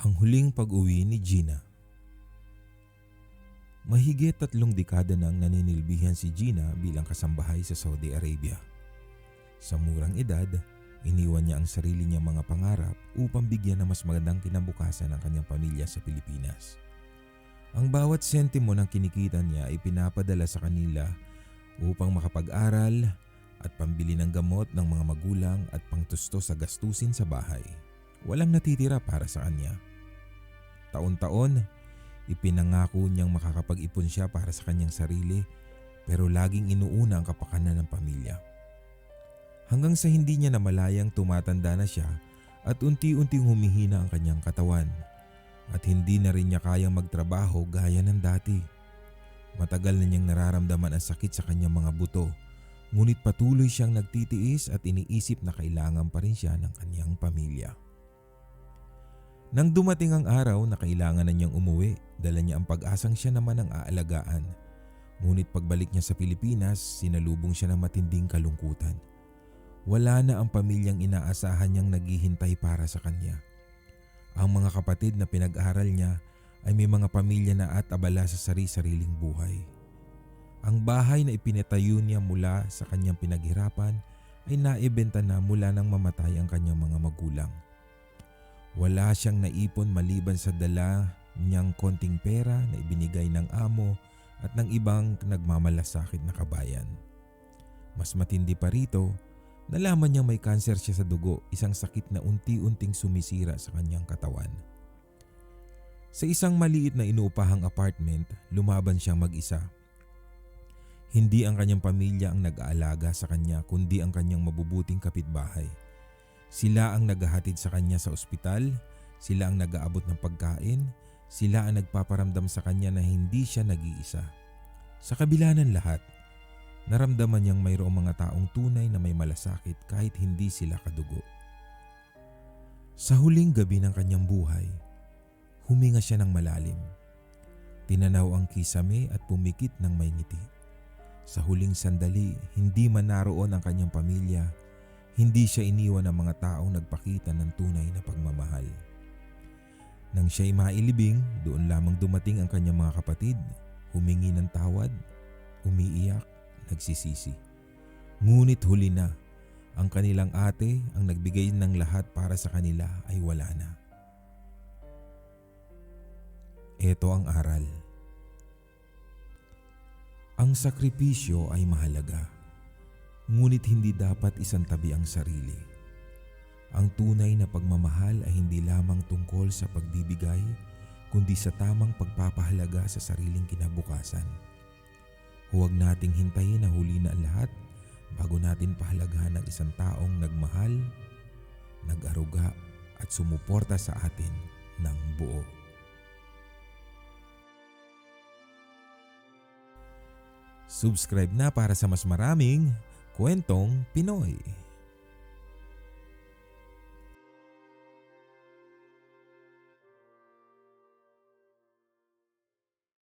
Ang huling pag-uwi ni Gina. Mahigit 3 dekada nang naninilbihan si Gina bilang kasambahay sa Saudi Arabia. Sa murang edad, iniwan niya ang sarili niyang mga pangarap upang bigyan ng mas magandang kinabukasan ang kanyang pamilya sa Pilipinas. Ang bawat sentimo ng kinikita niya ay pinapadala sa kanila upang makapag-aral at pambili ng gamot ng mga magulang at pangtusto sa gastusin sa bahay. Walang natitira para sa kanya. Taon-taon, ipinangako niyang makakapag-ipon siya para sa kanyang sarili, pero laging inuuna ang kapakanan ng pamilya. Hanggang sa hindi niya namalayang tumatanda na siya at unti-unting humihina ang kanyang katawan at hindi na rin niya kayang magtrabaho gaya ng dati. Matagal na niyang nararamdaman ang sakit sa kanyang mga buto, ngunit patuloy siyang nagtitiis at iniisip na kailangan pa rin siya ng kanyang pamilya. Nang dumating ang araw na kailangan na niyang umuwi, dala niya ang pag-asang siya naman ang aalagaan. Ngunit pagbalik niya sa Pilipinas, sinalubong siya ng matinding kalungkutan. Wala na ang pamilyang inaasahan niyang naghihintay para sa kanya. Ang mga kapatid na pinag-aral niya ay may mga pamilya na at abala sa sari-sariling buhay. Ang bahay na ipinatayo niya mula sa kanyang pinaghirapan ay naibenta na mula nang mamatay ang kanyang mga magulang. Wala siyang naipon maliban sa dala niyang konting pera na ibinigay ng amo at ng ibang nagmamalasakit na kabayan. Mas matindi pa rito, nalaman niyang may kanser siya sa dugo, isang sakit na unti-unting sumisira sa kanyang katawan. Sa isang maliit na inuupahang apartment, lumaban siyang mag-isa. Hindi ang kanyang pamilya ang nag-aalaga sa kanya kundi ang kanyang mabubuting kapitbahay. Sila ang naghahatid sa kanya sa ospital, sila ang nag-aabot ng pagkain, sila ang nagpaparamdam sa kanya na hindi siya nag-iisa. Sa kabila ng lahat, naramdaman niyang mayroong mga taong tunay na may malasakit kahit hindi sila kadugo. Sa huling gabi ng kanyang buhay, huminga siya ng malalim. Tinanaw ang kisame at pumikit ng may ngiti. Sa huling sandali, hindi man naroon ang kanyang pamilya, hindi siya iniwan ng mga taong nagpakita ng tunay na pagmamahal. Nang siya'y mailibing, doon lamang dumating ang kanyang mga kapatid, humingi ng tawad, umiiyak, nagsisisi. Ngunit huli na, ang kanilang ate ang nagbigay ng lahat para sa kanila ay wala na. Ito ang aral. Ang sakripisyo ay mahalaga. Ngunit hindi dapat isantabi ang sarili. Ang tunay na pagmamahal ay hindi lamang tungkol sa pagbibigay, kundi sa tamang pagpapahalaga sa sariling kinabukasan. Huwag nating hintayin na huli na ang lahat bago natin pahalagahan ang isang taong nagmahal, nag-aruga at sumuporta sa atin ng buo. Subscribe na para sa mas maraming kwentong Pinoy.